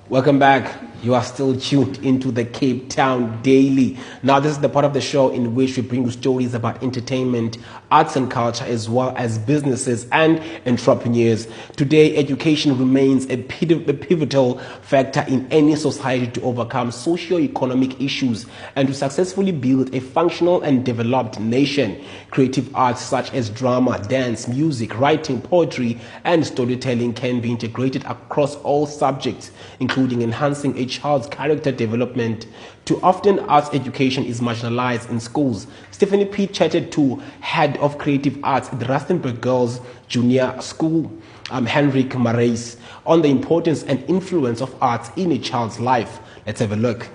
Welcome back. You are still tuned into the Cape Town Daily. Now, this is the part of the show in which we bring you stories about entertainment, arts and culture, as well as businesses and entrepreneurs. Today, education remains a pivotal factor in any society to overcome socio-economic issues and to successfully build a functional and developed nation. Creative arts such as drama, dance, music, writing, poetry, and storytelling can be integrated across all subjects, including enhancing a child's character development. Too often, arts education is marginalized in schools. Stephanie P. chatted to head of creative arts at the Rustenburg Girls Junior School, Hendrik Marais, on the importance and influence of arts in a child's life. Let's have a look.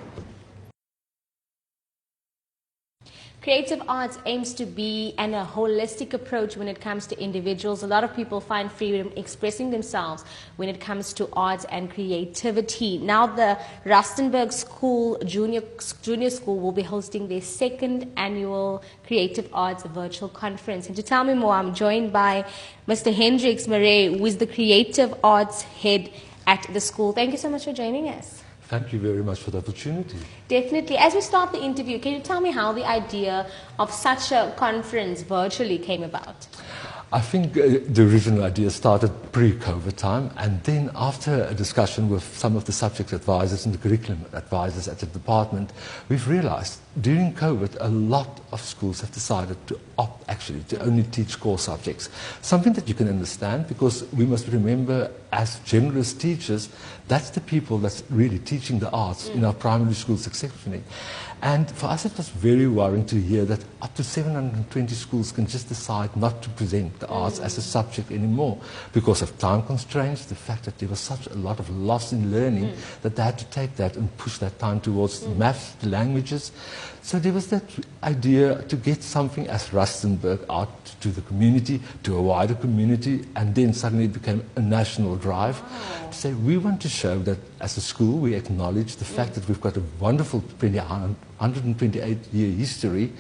Creative arts aims to be a holistic approach when it comes to individuals. A lot of people find freedom expressing themselves when it comes to arts and creativity. Now the Rustenburg School Junior School will be hosting their second annual Creative Arts virtual conference. And to tell me more, I'm joined by Mr. Hendrik Marais, who is the Creative Arts head at the school. Thank you so much for joining us. Thank you very much for the opportunity. Definitely. As we start the interview, can you tell me how the idea of such a conference virtually came about? I think the original idea started pre-COVID time, and then after a discussion with some of the subject advisors and the curriculum advisors at the department, we've realized during COVID a lot of schools have decided to opt actually to only teach core subjects. Something that you can understand, because we must remember as generalist teachers, that's the people that's really teaching the arts in our primary schools exceptionally. And for us it was very worrying to hear that up to 720 schools can just decide not to present the arts as a subject anymore because of time constraints, the fact that there was such a lot of loss in learning that they had to take that and push that time towards maths, the languages. So there was that idea to get something as Rustenburg out to the community, to a wider community, and then suddenly it became a national drive. To say we want to show that as a school we acknowledge the fact that we've got a wonderful 128-year history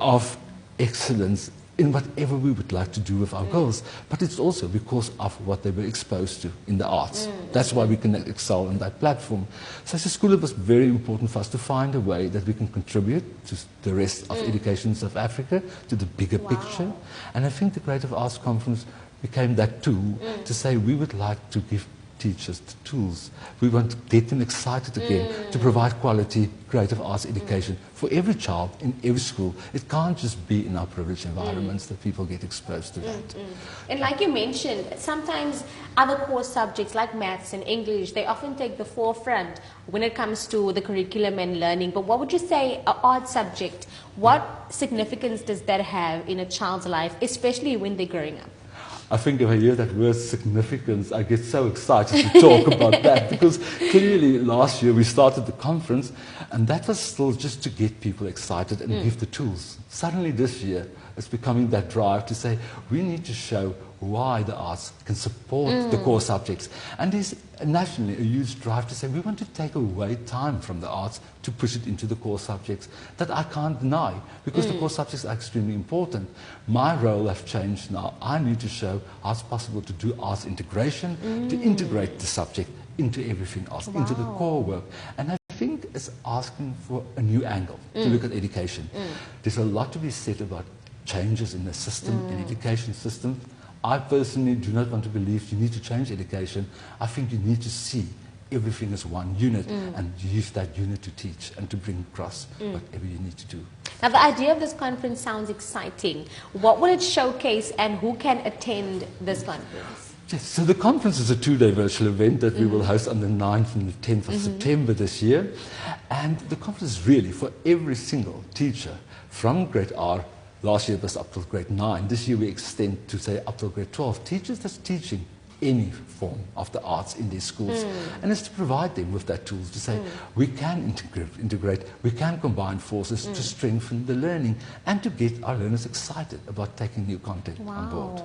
of excellence in whatever we would like to do with our goals, but it's also because of what they were exposed to in the arts. That's why we can excel on that platform. So as a school it was very important for us to find a way that we can contribute to the rest of education in South Africa, to the bigger picture. And I think the Creative Arts Conference became that tool to say we would like to give teachers the tools. We want to get them excited again to provide quality creative arts education for every child in every school. It can't just be in our privileged environments that people get exposed to that. And like you mentioned, sometimes other core subjects like maths and English, they often take the forefront when it comes to the curriculum and learning. But what would you say an art subject, what significance does that have in a child's life, especially when they're growing up? I think if I hear that word significance, I get so excited to talk about that, because clearly last year we started the conference and that was still just to get people excited and give the tools. Suddenly this year it's becoming that drive to say we need to show why the arts can support the core subjects. And there's nationally a huge drive to say we want to take away time from the arts to push it into the core subjects. That I can't deny, because the core subjects are extremely important. My role has changed now. I need to show how it's possible to do arts integration, to integrate the subject into everything else, into the core work. And I think it's asking for a new angle to look at education. There's a lot to be said about changes in the system, in education system. I personally do not want to believe you need to change education. I think you need to see everything as one unit and use that unit to teach and to bring across whatever you need to do. Now the idea of this conference sounds exciting. What will it showcase and who can attend this conference? Yes, so the conference is a two-day virtual event that we will host on the 9th and the 10th of September this year. And the conference is really for every single teacher from grade R. Last year it was up till grade 9. This year we extend to say up till grade 12. Teachers that's teaching any form of the arts in their schools. And it's to provide them with that tools to say we can integrate, we can combine forces to strengthen the learning and to get our learners excited about taking new content on board.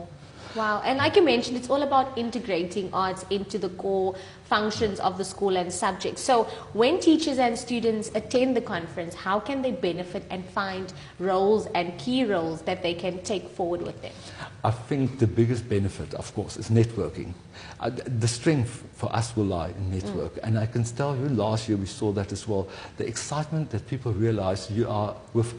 Wow, and like you mentioned, it's all about integrating arts into the core functions of the school and subjects. So when teachers and students attend the conference, how can they benefit and find roles and key roles that they can take forward with them? I think the biggest benefit, of course, is networking. The strength for us will lie in network. And I can tell you, last year we saw that as well. The excitement that people realize you are with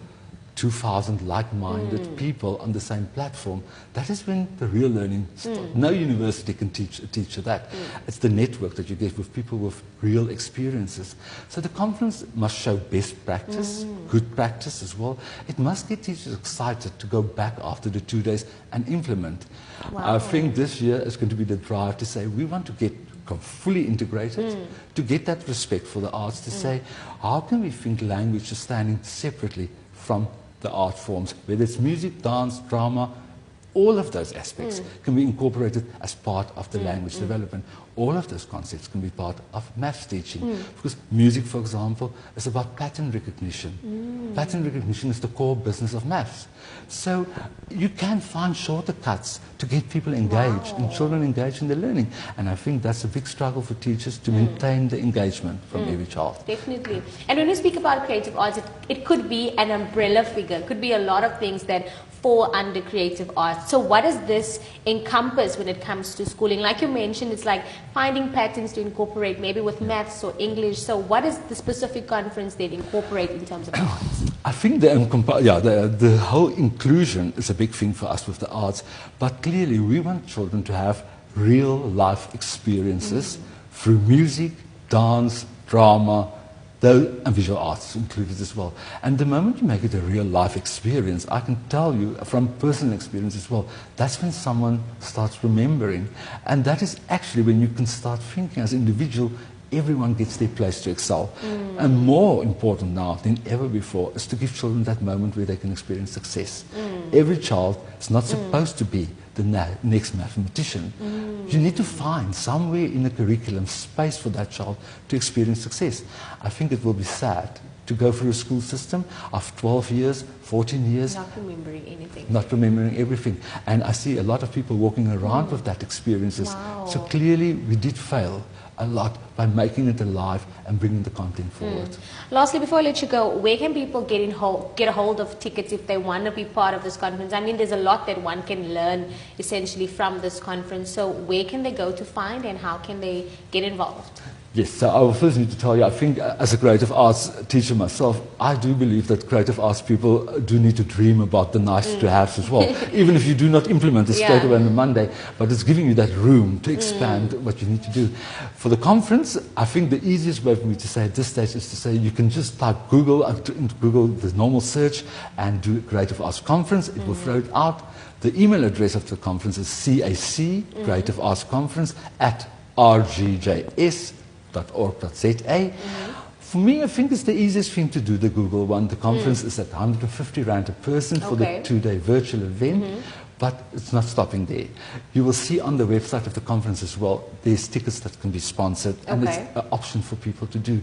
2,000 like-minded people on the same platform, that is when the real learning starts. No university can teach a teacher that. It's the network that you get with people with real experiences. So the conference must show best practice, good practice as well. It must get teachers excited to go back after the 2 days and implement. Wow. I think this year is going to be the drive to say we want to get fully integrated, to get that respect for the arts, to say how can we think language is standing separately from the art forms, whether it's music, dance, drama, all of those aspects can be incorporated as part of the language development. All of those concepts can be part of maths teaching. Because music, for example, is about pattern recognition. Pattern recognition is the core business of maths. So you can find shortcuts to get people engaged and children engaged in their learning. And I think that's a big struggle for teachers to maintain the engagement from every child. Definitely. And when we speak about creative arts, it could be an umbrella figure. It could be a lot of things that fall under creative arts. So what does this encompass when it comes to schooling? Like you mentioned, it's like finding patterns to incorporate maybe with maths or English. So what does the specific conference then incorporate in terms of arts? I think the whole inclusion is a big thing for us with the arts. But clearly we want children to have real life experiences through music, dance, drama, and visual arts included as well. And the moment you make it a real life experience, I can tell you from personal experience as well, that's when someone starts remembering. And that is actually when you can start thinking as an individual, everyone gets their place to excel. And more important now than ever before is to give children that moment where they can experience success. Every child is not supposed to be the next mathematician. You need to find somewhere in the curriculum space for that child to experience success. I think it will be sad to go through a school system of 12 years, 14 years. Not remembering anything. Not remembering everything. And I see a lot of people walking around with that experiences. Wow. So clearly we did fail a lot by making it alive and bringing the content forward. Lastly, before I let you go, where can people get a hold of tickets if they want to be part of this conference? I mean, there's a lot that one can learn essentially from this conference. So where can they go to find and how can they get involved? Yes, so I will first need to tell you, I think as a creative arts teacher myself, I do believe that creative arts people do need to dream about the nice to haves as well. Even if you do not implement it straight away on the Monday, but it's giving you that room to expand what you need to do. For the conference, I think the easiest way for me to say at this stage is to say you can just type Google, into Google the normal search and do Creative Arts Conference. It will throw it out. The email address of the conference is CAC, Creative Arts Conference, at rgjs.org.za. For me, I think it's the easiest thing to do, the Google one. The conference is at 150 Rand a person for the 2-day virtual event, but it's not stopping there. You will see on the website of the conference as well, there's tickets that can be sponsored, and it's an option for people to do.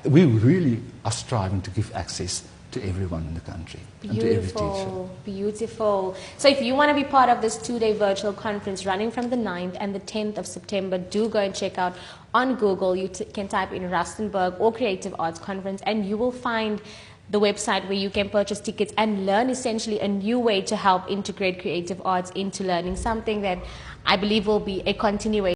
We really are striving to give access to everyone in the country and to every teacher. Beautiful. So if you want to be part of this 2-day virtual conference running from the 9th and the 10th of September, do go and check out on Google. You can type in Rustenburg or Creative Arts Conference and you will find the website where you can purchase tickets and learn essentially a new way to help integrate creative arts into learning, something that I believe will be a continuation